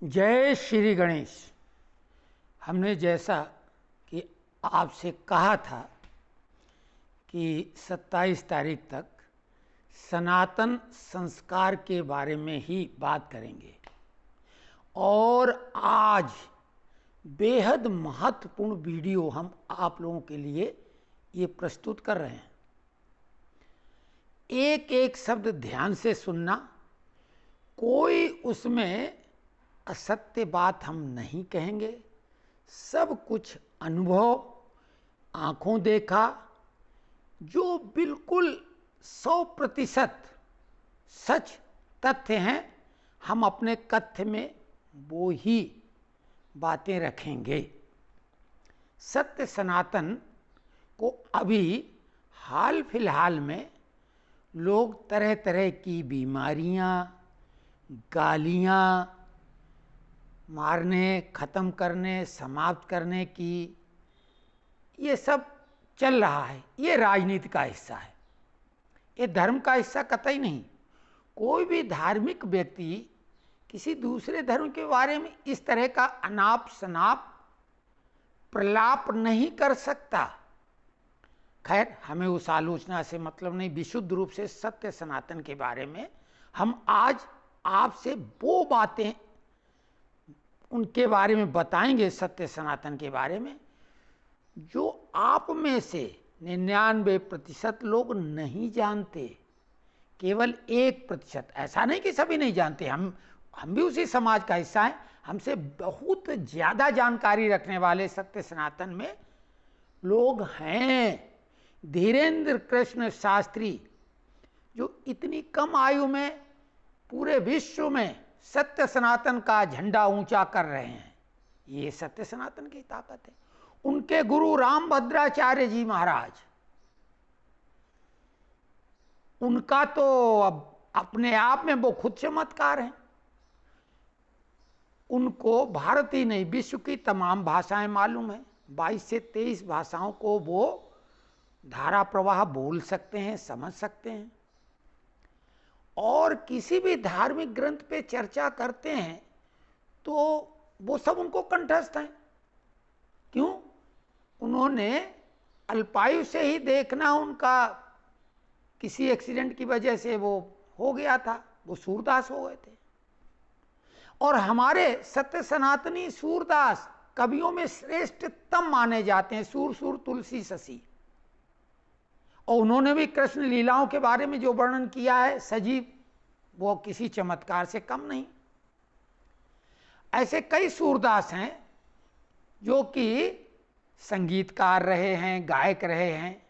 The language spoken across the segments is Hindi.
जय श्री गणेश। हमने जैसा कि आपसे कहा था कि 27 तारीख तक सनातन संस्कार के बारे में ही बात करेंगे और आज बेहद महत्वपूर्ण वीडियो हम आप लोगों के लिए ये प्रस्तुत कर रहे हैं। एक एक शब्द ध्यान से सुनना, कोई उसमें असत्य बात हम नहीं कहेंगे। सब कुछ अनुभव, आंखों देखा, जो बिल्कुल 100% सच तथ्य हैं, हम अपने कथ्य में वो ही बातें रखेंगे। सत्य सनातन को अभी हाल फिलहाल में लोग तरह तरह की बीमारियां, गालियां, मारने, ख़त्म करने, समाप्त करने की, ये सब चल रहा है। ये राजनीति का हिस्सा है, ये धर्म का हिस्सा कतई नहीं। कोई भी धार्मिक व्यक्ति किसी दूसरे धर्म के बारे में इस तरह का अनाप शनाप प्रलाप नहीं कर सकता। खैर, हमें उस आलोचना से मतलब नहीं। विशुद्ध रूप से सत्य सनातन के बारे में हम आज आपसे वो बातें उनके बारे में बताएंगे, सत्य सनातन के बारे में, जो आप में से 99% लोग नहीं जानते। केवल 1%, ऐसा नहीं कि सभी नहीं जानते, हम भी उसी समाज का हिस्सा हैं। हमसे बहुत ज़्यादा जानकारी रखने वाले सत्य सनातन में लोग हैं। धीरेन्द्र कृष्ण शास्त्री, जो इतनी कम आयु में पूरे विश्व में सत्य सनातन का झंडा ऊंचा कर रहे हैं, ये सत्य सनातन की ताकत है। उनके गुरु रामभद्राचार्य जी महाराज, उनका तो अब अपने आप में वो खुद चमत्कार हैं। उनको भारत ही नहीं, विश्व की तमाम भाषाएं मालूम है। 22 से 23 भाषाओं को वो धारा प्रवाह बोल सकते हैं, समझ सकते हैं। और किसी भी धार्मिक ग्रंथ पे चर्चा करते हैं तो वो सब उनको कंठस्थ हैं। क्यों? उन्होंने अल्पायु से ही देखना, उनका किसी एक्सीडेंट की वजह से वो हो गया था, वो सूरदास हो गए थे। और हमारे सत्य सनातनी सूरदास कवियों में श्रेष्ठतम माने जाते हैं। सूर सूर तुलसी शशि। और उन्होंने भी कृष्ण लीलाओं के बारे में जो वर्णन किया है सजीव, वो किसी चमत्कार से कम नहीं। ऐसे कई सूरदास हैं जो कि संगीतकार रहे हैं, गायक रहे हैं।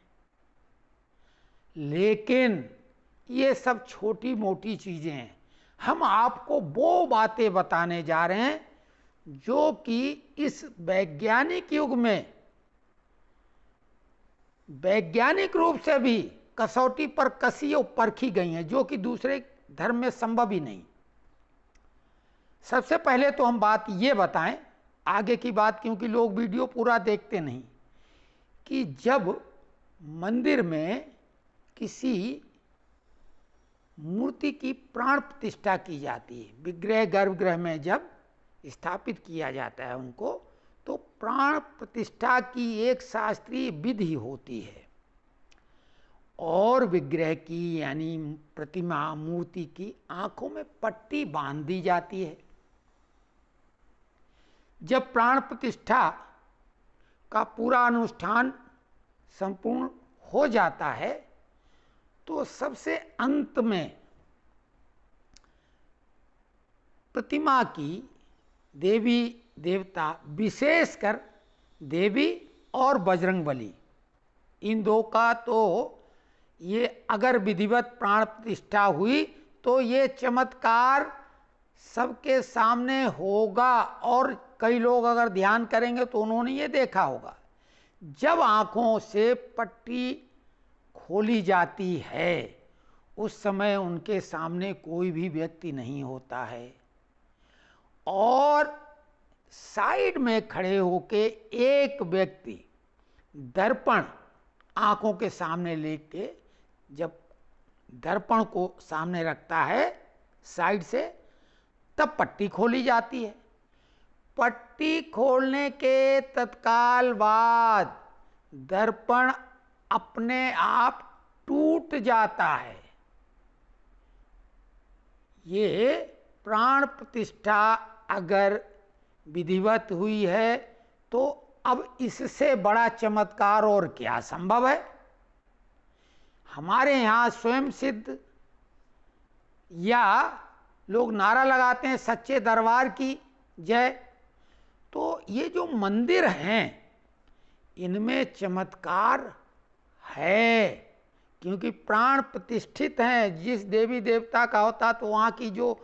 लेकिन ये सब छोटी मोटी चीजें हैं। हम आपको वो बातें बताने जा रहे हैं जो कि इस वैज्ञानिक युग में वैज्ञानिक रूप से भी कसौटी पर कसी और परखी गई हैं, जो कि दूसरे धर्म में संभव ही नहीं। सबसे पहले तो हम बात ये बताएं, आगे की बात क्योंकि लोग वीडियो पूरा देखते नहीं, कि जब मंदिर में किसी मूर्ति की प्राण प्रतिष्ठा की जाती है, विग्रह गर्भगृह में जब स्थापित किया जाता है उनको, तो प्राण प्रतिष्ठा की एक शास्त्रीय विधि होती है। और विग्रह की यानी प्रतिमा, मूर्ति की आंखों में पट्टी बांध दी जाती है। जब प्राण प्रतिष्ठा का पूरा अनुष्ठान संपूर्ण हो जाता है तो सबसे अंत में प्रतिमा की देवी देवता, विशेषकर देवी और बजरंगबली, इन दो का तो ये अगर विधिवत प्राण प्रतिष्ठा हुई तो ये चमत्कार सबके सामने होगा। और कई लोग अगर ध्यान करेंगे तो उन्होंने ये देखा होगा, जब आंखों से पट्टी खोली जाती है उस समय उनके सामने कोई भी व्यक्ति नहीं होता है। और साइड में खड़े होके एक व्यक्ति दर्पण आंखों के सामने लेके, जब दर्पण को सामने रखता है साइड से, तब पट्टी खोली जाती है। पट्टी खोलने के तत्काल बाद दर्पण अपने आप टूट जाता है। ये प्राण प्रतिष्ठा अगर विधिवत हुई है तो अब इससे बड़ा चमत्कार और क्या संभव है। हमारे यहाँ स्वयं सिद्ध या लोग नारा लगाते हैं सच्चे दरबार की जय। तो ये जो मंदिर हैं इनमें चमत्कार है, क्योंकि प्राण प्रतिष्ठित हैं। जिस देवी देवता का होता तो वहाँ की जो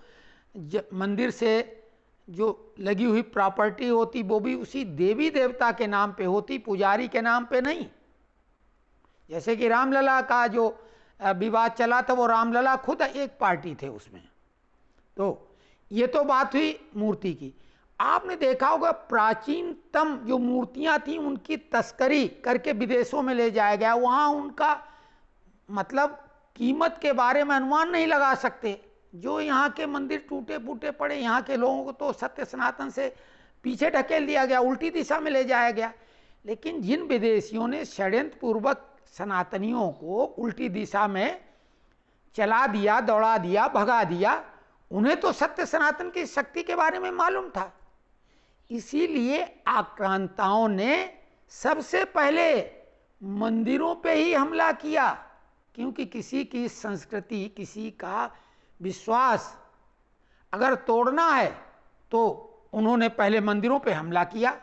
मंदिर से जो लगी हुई प्रॉपर्टी होती वो भी उसी देवी देवता के नाम पे होती, पुजारी के नाम पे नहीं। जैसे कि रामलला का जो विवाद चला था वो रामलला खुद एक पार्टी थे उसमें। तो ये तो बात हुई मूर्ति की। आपने देखा होगा प्राचीनतम जो मूर्तियां थी उनकी तस्करी करके विदेशों में ले जाया गया। वहाँ उनका मतलब कीमत के बारे में अनुमान नहीं लगा सकते। जो यहाँ के मंदिर टूटे फूटे पड़े, यहाँ के लोगों को तो सत्य सनातन से पीछे ढकेल दिया गया, उल्टी दिशा में ले जाया गया। लेकिन जिन विदेशियों ने षड्यंत्र पूर्वक सनातनियों को उल्टी दिशा में चला दिया, दौड़ा दिया, भगा दिया, उन्हें तो सत्य सनातन की शक्ति के बारे में मालूम था। इसीलिए आक्रांताओं ने सबसे पहले मंदिरों पे ही हमला किया, क्योंकि किसी की संस्कृति, किसी का विश्वास अगर तोड़ना है तो उन्होंने पहले मंदिरों पे हमला किया,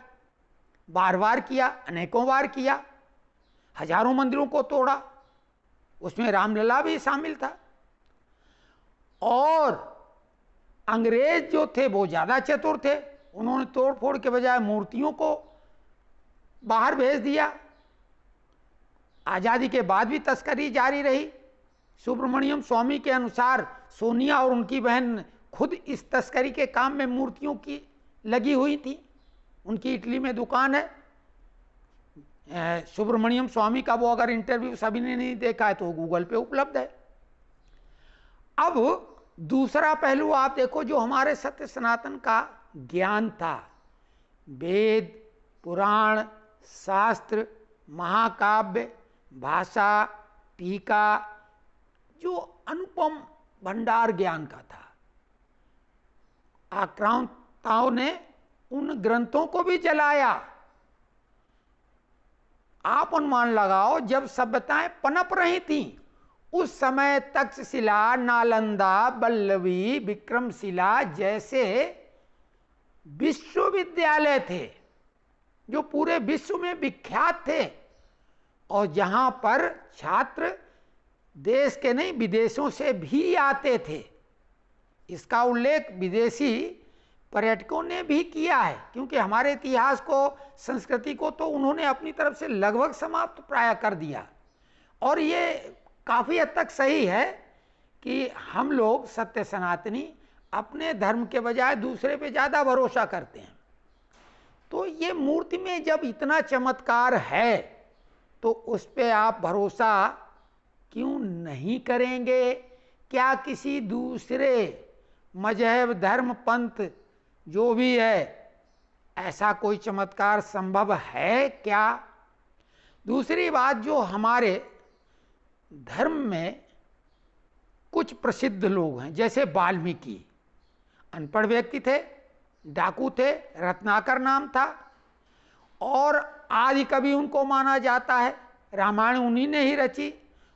बार बार किया, अनेकों बार किया, हजारों मंदिरों को तोड़ा, उसमें रामलला भी शामिल था। और अंग्रेज जो थे वो ज़्यादा चतुर थे, उन्होंने तोड़ फोड़ के बजाय मूर्तियों को बाहर भेज दिया। आज़ादी के बाद भी तस्करी जारी रही। सुब्रमण्यम स्वामी के अनुसार सोनिया और उनकी बहन खुद इस तस्करी के काम में मूर्तियों की लगी हुई थी। उनकी इटली में दुकान है। सुब्रमण्यम स्वामी का वो अगर इंटरव्यू सभी ने नहीं देखा है तो गूगल पे उपलब्ध है। अब दूसरा पहलू आप देखो, जो हमारे सत्य सनातन का ज्ञान था, वेद, पुराण, शास्त्र, महाकाव्य, भाषा, टीका, जो अनुपम भंडार ज्ञान का था, आक्रांताओं ने उन ग्रंथों को भी जलाया। आप अनुमान लगाओ, जब सभ्यताएं पनप रही थीं उस समय तक्षशिला, नालंदा, बल्लवी, विक्रमशिला जैसे विश्वविद्यालय थे जो पूरे विश्व में विख्यात थे, और जहां पर छात्र देश के नहीं विदेशों से भी आते थे। इसका उल्लेख विदेशी पर्यटकों ने भी किया है, क्योंकि हमारे इतिहास को, संस्कृति को तो उन्होंने अपनी तरफ से लगभग समाप्त प्राय कर दिया। और ये काफ़ी हद तक सही है कि हम लोग सत्य सनातनी अपने धर्म के बजाय दूसरे पे ज़्यादा भरोसा करते हैं। तो ये मूर्ति में जब इतना चमत्कार है तो उस पर आप भरोसा क्यों नहीं करेंगे? क्या किसी दूसरे मजहब, धर्म, पंथ जो भी है, ऐसा कोई चमत्कार संभव है क्या? दूसरी बात, जो हमारे धर्म में कुछ प्रसिद्ध लोग हैं, जैसे वाल्मीकि, अनपढ़ व्यक्ति थे, डाकू थे, रत्नाकर नाम था, और आदि कवि उनको माना जाता है। रामायण उन्हीं ने ही रची,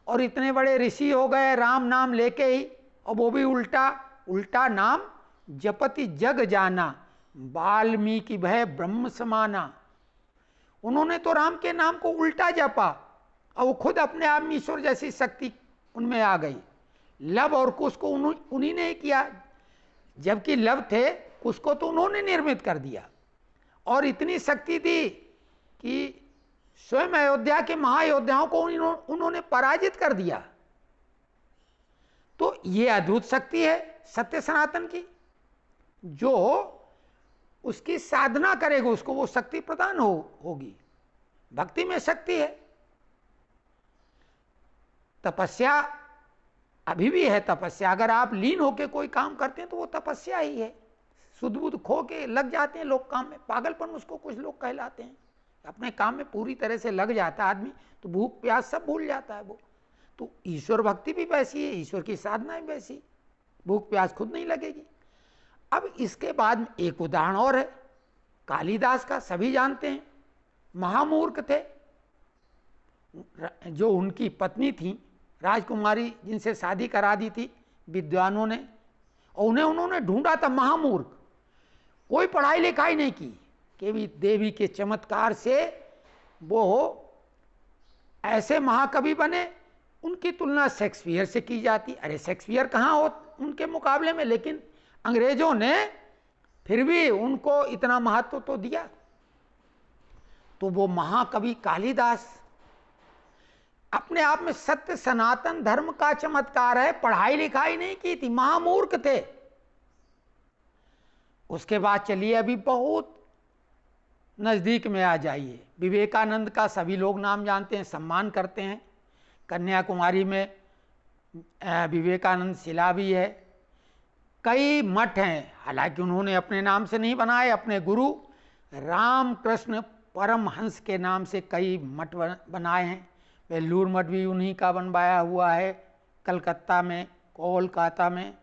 और इतने बड़े ऋषि हो गए राम नाम लेके ही, और वो भी उल्टा उल्टा नाम जपति जग जाना, वाल्मीकि भय ब्रह्म समाना। उन्होंने तो राम के नाम को उल्टा जपा, और वो खुद अपने आप में ईश्वर जैसी शक्ति उनमें आ गई। लव और कुश को उन्हीं ने ही किया, जबकि लव थे कुश को तो उन्होंने निर्मित कर दिया, और इतनी शक्ति दी कि स्वयं अयोध्या के महायोद्धाओं को उन्होंने पराजित कर दिया। तो ये अद्भुत शक्ति है सत्य सनातन की, जो उसकी साधना करेगा उसको वो शक्ति प्रदान होगी। भक्ति में शक्ति है। तपस्या अभी भी है। तपस्या अगर आप लीन होकर कोई काम करते हैं तो वो तपस्या ही है। सुध बुध खो के लग जाते हैं लोग काम में, पागलपन उसको कुछ लोग कहलाते हैं। अपने काम में पूरी तरह से लग जाता है आदमी तो भूख प्यास सब भूल जाता है वो। तो ईश्वर भक्ति भी वैसी है, ईश्वर की साधना भी वैसी, भूख प्यास खुद नहीं लगेगी। अब इसके बाद एक उदाहरण और है कालिदास का, सभी जानते हैं, महामूर्ख थे। जो उनकी पत्नी थी राजकुमारी, जिनसे शादी करा दी थी विद्वानों ने, और उन्हें उन्होंने ढूंढा था महामूर्ख, कोई पढ़ाई लिखाई नहीं की, केवल देवी के चमत्कार से वो ऐसे महाकवि बने। उनकी तुलना शेक्सपियर से की जाती, अरे शेक्सपियर कहाँ हो उनके मुकाबले में, लेकिन अंग्रेजों ने फिर भी उनको इतना महत्व तो दिया। तो वो महाकवि कालिदास अपने आप में सत्य सनातन धर्म का चमत्कार है, पढ़ाई लिखाई नहीं की थी, महामूर्ख थे। उसके बाद चलिए अभी बहुत नजदीक में आ जाइए, विवेकानंद का सभी लोग नाम जानते हैं, सम्मान करते हैं। कन्याकुमारी में विवेकानंद शिला भी है, कई मठ हैं, हालांकि उन्होंने अपने नाम से नहीं बनाए, अपने गुरु रामकृष्ण परमहंस के नाम से कई मठ बनाए हैं। वेल्लूर मठ भी उन्हीं का बनवाया हुआ है कलकत्ता में, कोलकाता में।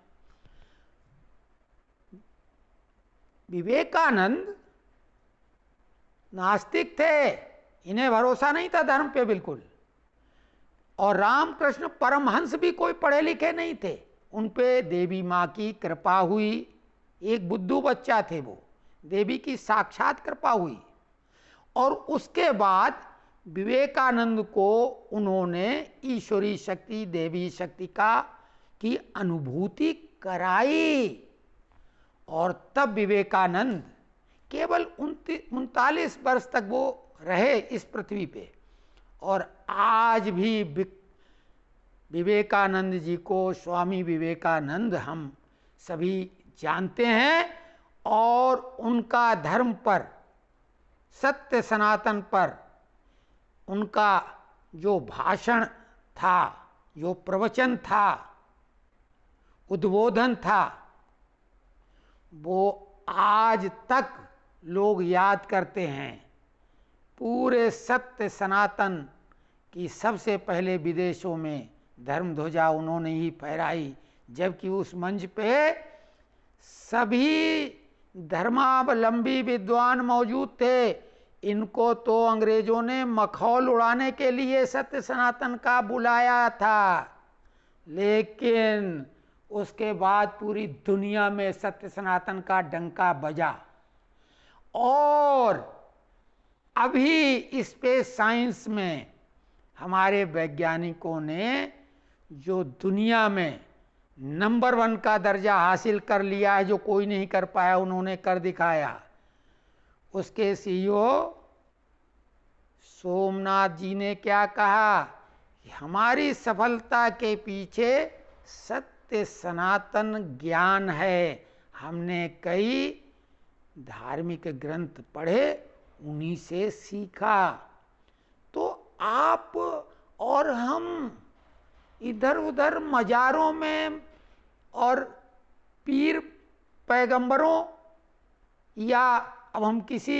विवेकानंद नास्तिक थे, इन्हें भरोसा नहीं था धर्म पे बिल्कुल। और रामकृष्ण परमहंस भी कोई पढ़े लिखे नहीं थे, उन पे देवी माँ की कृपा हुई। एक बुद्धू बच्चा थे वो, देवी की साक्षात कृपा हुई। और उसके बाद विवेकानंद को उन्होंने ईश्वरी शक्ति, देवी शक्ति की अनुभूति कराई। और तब विवेकानंद केवल 39 वर्ष तक वो रहे इस पृथ्वी पे। और आज भी विवेकानंद जी को स्वामी विवेकानंद हम सभी जानते हैं। और उनका धर्म पर, सत्य सनातन पर उनका जो भाषण था, जो प्रवचन था, उद्बोधन था, वो आज तक लोग याद करते हैं। पूरे सत्य सनातन की सबसे पहले विदेशों में धर्म ध्वजा उन्होंने ही फहराई, जबकि उस मंच पे सभी धर्मावलंबी विद्वान मौजूद थे। इनको तो अंग्रेजों ने मखौल उड़ाने के लिए सत्य सनातन का बुलाया था, लेकिन उसके बाद पूरी दुनिया में सत्य सनातन का डंका बजा। और अभी स्पेस साइंस में हमारे वैज्ञानिकों ने जो दुनिया में नंबर 1 का दर्जा हासिल कर लिया है, जो कोई नहीं कर पाया, उन्होंने कर दिखाया। उसके सीईओ सोमनाथ जी ने क्या कहा, हमारी सफलता के पीछे सत्य सनातन ज्ञान है। हमने कई धार्मिक ग्रंथ पढ़े, उन्हीं से सीखा। तो आप और हम इधर उधर मजारों में और पीर पैगंबरों, या अब हम किसी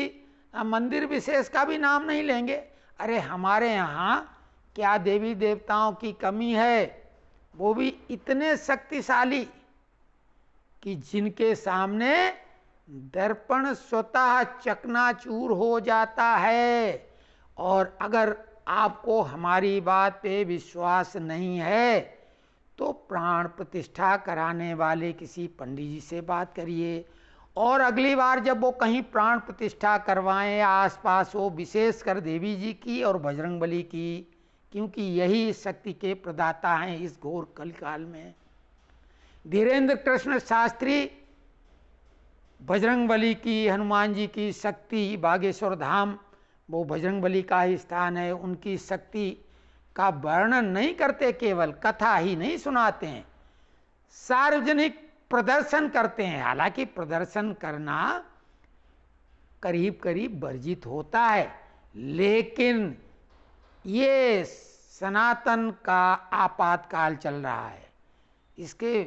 मंदिर विशेष का भी नाम नहीं लेंगे, अरे हमारे यहाँ क्या देवी देवताओं की कमी है, वो भी इतने शक्तिशाली कि जिनके सामने दर्पण स्वतः चकनाचूर हो जाता है। और अगर आपको हमारी बात पे विश्वास नहीं है तो प्राण प्रतिष्ठा कराने वाले किसी पंडित जी से बात करिए, और अगली बार जब वो कहीं प्राण प्रतिष्ठा करवाएं, आसपास हो विशेषकर देवी जी की और बजरंगबली की, क्योंकि यही शक्ति के प्रदाता हैं इस घोर कलिकाल में। धीरेन्द्र कृष्ण शास्त्री बजरंगबली की, हनुमान जी की शक्ति, बागेश्वर धाम वो बजरंगबली का ही स्थान है, उनकी शक्ति का वर्णन नहीं करते, केवल कथा ही नहीं सुनाते हैं, सार्वजनिक प्रदर्शन करते हैं। हालांकि प्रदर्शन करना करीब करीब वर्जित होता है, लेकिन ये सनातन का आपातकाल चल रहा है, इसके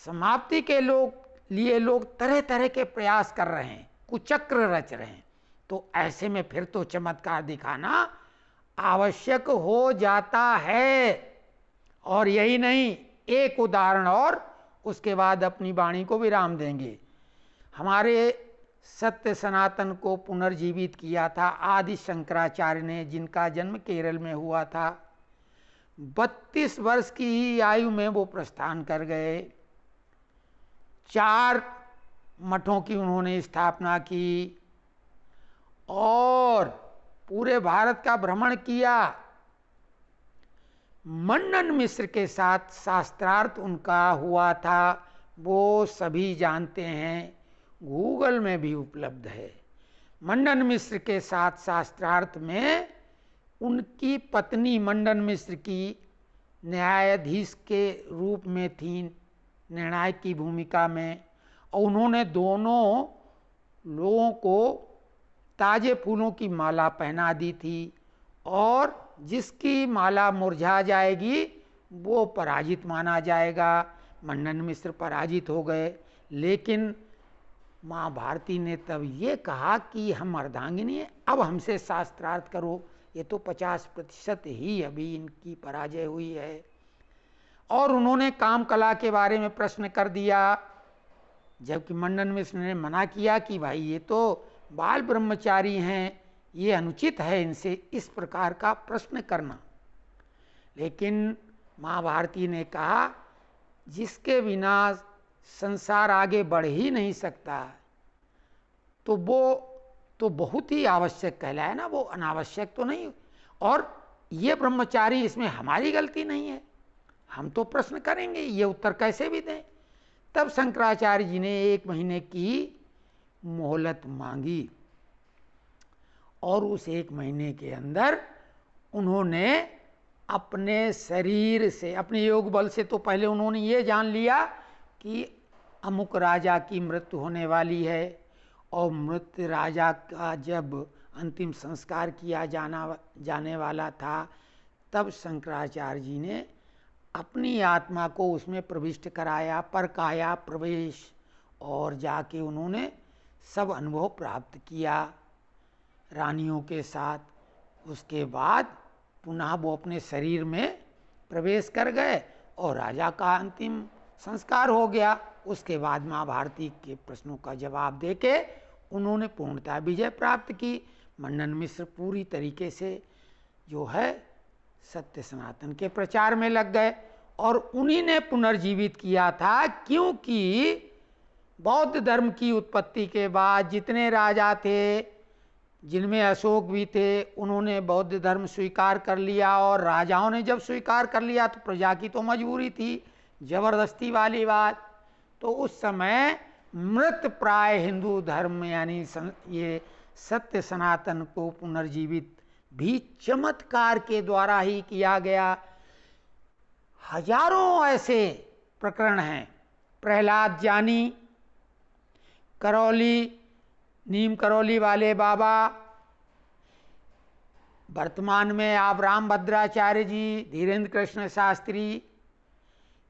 समाप्ति के लोग लिए लोग तरह तरह के प्रयास कर रहे हैं, कुचक्र रच रहे हैं, तो ऐसे में फिर तो चमत्कार दिखाना आवश्यक हो जाता है। और यही नहीं, एक उदाहरण और, उसके बाद अपनी वाणी को विराम देंगे। हमारे सत्य सनातन को पुनर्जीवित किया था आदि शंकराचार्य ने, जिनका जन्म केरल में हुआ था। 32 वर्ष की ही आयु में वो प्रस्थान कर गए। 4 मठों की उन्होंने स्थापना की और पूरे भारत का भ्रमण किया। मंडन मिश्र के साथ शास्त्रार्थ उनका हुआ था, वो सभी जानते हैं, गूगल में भी उपलब्ध है। मंडन मिश्र के साथ शास्त्रार्थ में उनकी पत्नी मंडन मिश्र की न्यायाधीश के रूप में थी, निर्णायक की भूमिका में, और उन्होंने दोनों लोगों को ताजे फूलों की माला पहना दी थी, और जिसकी माला मुरझा जाएगी वो पराजित माना जाएगा। मंडन मिश्र पराजित हो गए, लेकिन माँ भारती ने तब ये कहा कि हम अर्धांगिनी हैं, अब हमसे शास्त्रार्थ करो। ये तो 50% ही अभी इनकी पराजय हुई है। और उन्होंने काम कला के बारे में प्रश्न कर दिया, जबकि मंडन मिश्र ने मना किया कि भाई ये तो बाल ब्रह्मचारी हैं, ये अनुचित है इनसे इस प्रकार का प्रश्न करना। लेकिन माँ भारती ने कहा, जिसके बिना संसार आगे बढ़ ही नहीं सकता, तो वो तो बहुत ही आवश्यक कहलाए ना, वो अनावश्यक तो नहीं। और ये ब्रह्मचारी, इसमें हमारी गलती नहीं है, हम तो प्रश्न करेंगे, ये उत्तर कैसे भी दें। तब शंकराचार्य जी ने 1 महीने की मोहलत मांगी, और उस 1 महीने के अंदर उन्होंने अपने शरीर से, अपने योग बल से, तो पहले उन्होंने ये जान लिया कि अमुक राजा की मृत्यु होने वाली है, और मृत राजा का जब अंतिम संस्कार किया जाने वाला था, तब शंकराचार्य जी ने अपनी आत्मा को उसमें प्रविष्ट कराया, परकाया प्रवेश, और जाके उन्होंने सब अनुभव प्राप्त किया रानियों के साथ। उसके बाद पुनः वो अपने शरीर में प्रवेश कर गए और राजा का अंतिम संस्कार हो गया। उसके बाद माँ भारती के प्रश्नों का जवाब देके उन्होंने पूर्णतः विजय प्राप्त की। मंडन मिश्र पूरी तरीके से जो है सत्य सनातन के प्रचार में लग गए, और उन्हीं ने पुनर्जीवित किया था, क्योंकि बौद्ध धर्म की उत्पत्ति के बाद जितने राजा थे, जिनमें अशोक भी थे, उन्होंने बौद्ध धर्म स्वीकार कर लिया। और राजाओं ने जब स्वीकार कर लिया तो प्रजा की तो मजबूरी थी, जबरदस्ती वाली बात। तो उस समय मृत प्राय हिंदू धर्म यानी ये सत्य सनातन को पुनर्जीवित भी चमत्कार के द्वारा ही किया गया। हजारों ऐसे प्रकरण हैं। प्रहलाद जानी, करौली, नीम करौली वाले बाबा, वर्तमान में आप राम भद्राचार्य जी, धीरेन्द्र कृष्ण शास्त्री,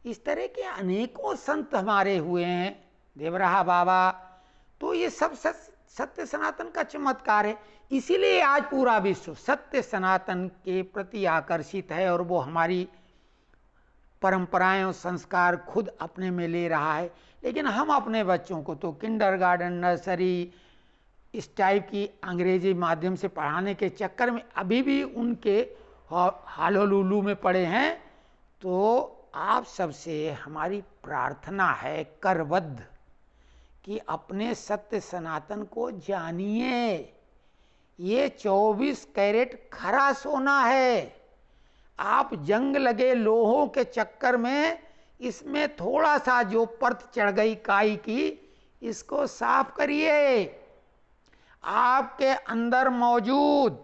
इस तरह के अनेकों संत हमारे हुए हैं, देवराहा बाबा। तो ये सब सत्य सनातन का चमत्कार है। इसीलिए आज पूरा विश्व सत्य सनातन के प्रति आकर्षित है, और वो हमारी परंपराएं और संस्कार खुद अपने में ले रहा है। लेकिन हम अपने बच्चों को तो किंडरगार्टन, नर्सरी, इस टाइप की अंग्रेजी माध्यम से पढ़ाने के चक्कर में अभी भी उनके हालो लूलू में पड़े हैं। तो आप सबसे हमारी प्रार्थना है करबद्ध कि अपने सत्य सनातन को जानिए। ये 24 कैरेट खरा सोना है। आप जंग लगे लोहों के चक्कर में इसमें थोड़ा सा जो परत चढ़ गई काई की, इसको साफ करिए। आपके अंदर मौजूद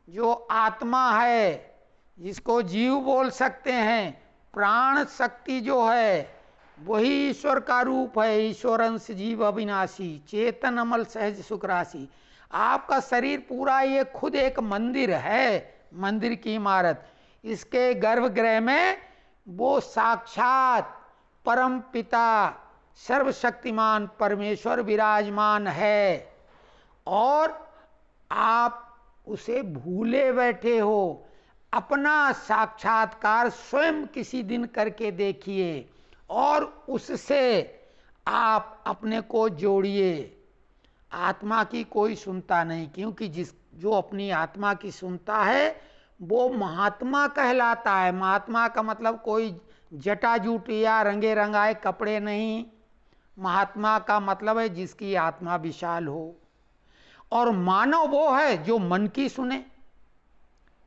जो आत्मा है, जिसको जीव बोल सकते हैं, प्राण शक्ति जो है, वही ईश्वर का रूप है। ईश्वर अंश जीव अविनाशी, चेतन अमल सहज सुख राशि। आपका शरीर पूरा ये खुद एक मंदिर है, मंदिर की इमारत। इसके गर्भगृह में वो साक्षात परम पिता सर्वशक्तिमान परमेश्वर विराजमान है और आप उसे भूले बैठे हो। अपना साक्षात्कार स्वयं किसी दिन करके देखिए और उससे आप अपने को जोड़िए। आत्मा की कोई सुनता नहीं, क्योंकि जो अपनी आत्मा की सुनता है वो महात्मा कहलाता है। महात्मा का मतलब कोई जटाजूट या रंगे रंगाए कपड़े नहीं। महात्मा का मतलब है जिसकी आत्मा विशाल हो। और मानव वो है जो मन की सुने,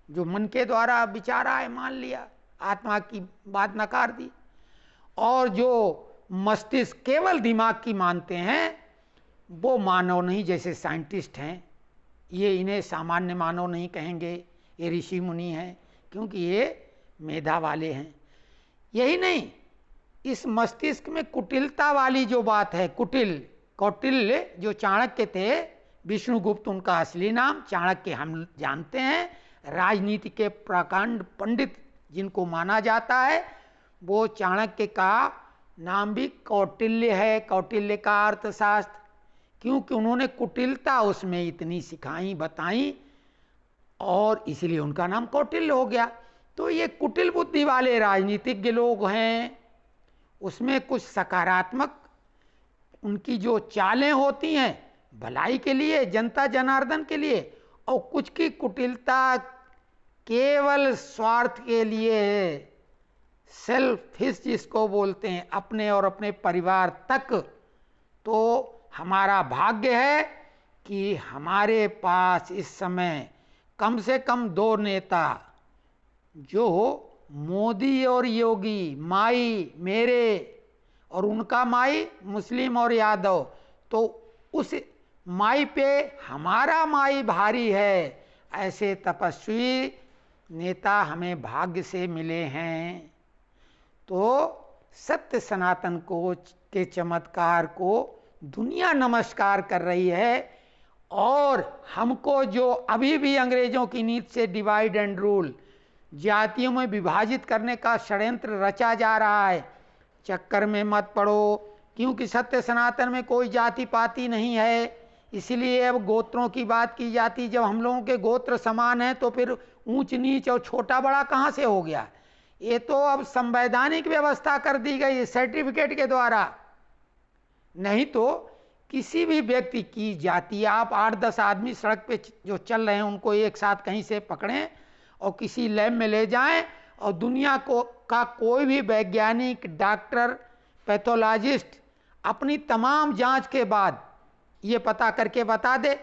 जो मन के द्वारा विचार आए मान लिया, आत्मा की बात नकार दी। और जो मस्तिष्क केवल दिमाग की मानते हैं वो मानव नहीं। जैसे साइंटिस्ट हैं, ये इन्हें सामान्य मानव नहीं कहेंगे, ये ऋषि मुनि हैं, क्योंकि ये मेधा वाले हैं। यही नहीं, इस मस्तिष्क में कुटिलता वाली जो बात है, कौटिल्य जो चाणक्य थे, विष्णुगुप्त उनका असली नाम, चाणक्य हम जानते हैं, राजनीति के प्रकांड पंडित जिनको माना जाता है, वो चाणक्य का नाम भी कौटिल्य है। कौटिल्य का अर्थशास्त्र, क्योंकि उन्होंने कुटिलता उसमें इतनी सिखाई बताई और इसलिए उनका नाम कौटिल्य हो गया। तो ये कुटिल बुद्धि वाले राजनीतिज्ञ लोग हैं, उसमें कुछ सकारात्मक उनकी जो चालें होती हैं भलाई के लिए, जनता जनार्दन के लिए, और कुछ की कुटिलता केवल स्वार्थ के लिए है, सेल्फिश जिसको बोलते हैं, अपने और अपने परिवार तक। तो हमारा भाग्य है कि हमारे पास इस समय कम से कम 2 नेता, जो मोदी और योगी, माई मेरे और उनका माई मुस्लिम और यादव, तो उस माई पे हमारा माई भारी है। ऐसे तपस्वी नेता हमें भाग्य से मिले हैं। तो सत्य सनातन को के चमत्कार को दुनिया नमस्कार कर रही है। और हमको जो अभी भी अंग्रेजों की नीति से डिवाइड एंड रूल, जातियों में विभाजित करने का षड्यंत्र रचा जा रहा है, चक्कर में मत पड़ो, क्योंकि सत्य सनातन में कोई जाति पाति नहीं है। इसलिए अब गोत्रों की बात की जाती। जब हम लोगों के गोत्र समान हैं तो फिर ऊंच नीच और छोटा बड़ा कहाँ से हो गया? ये तो अब संवैधानिक व्यवस्था कर दी गई सर्टिफिकेट के द्वारा। नहीं तो किसी भी व्यक्ति की जाति, आप 8-10 आदमी सड़क पे जो चल रहे हैं उनको एक साथ कहीं से पकड़ें और किसी लैब में ले जाएं, और दुनिया का कोई भी वैज्ञानिक, डॉक्टर, पैथोलॉजिस्ट अपनी तमाम जांच के बाद ये पता करके बता दे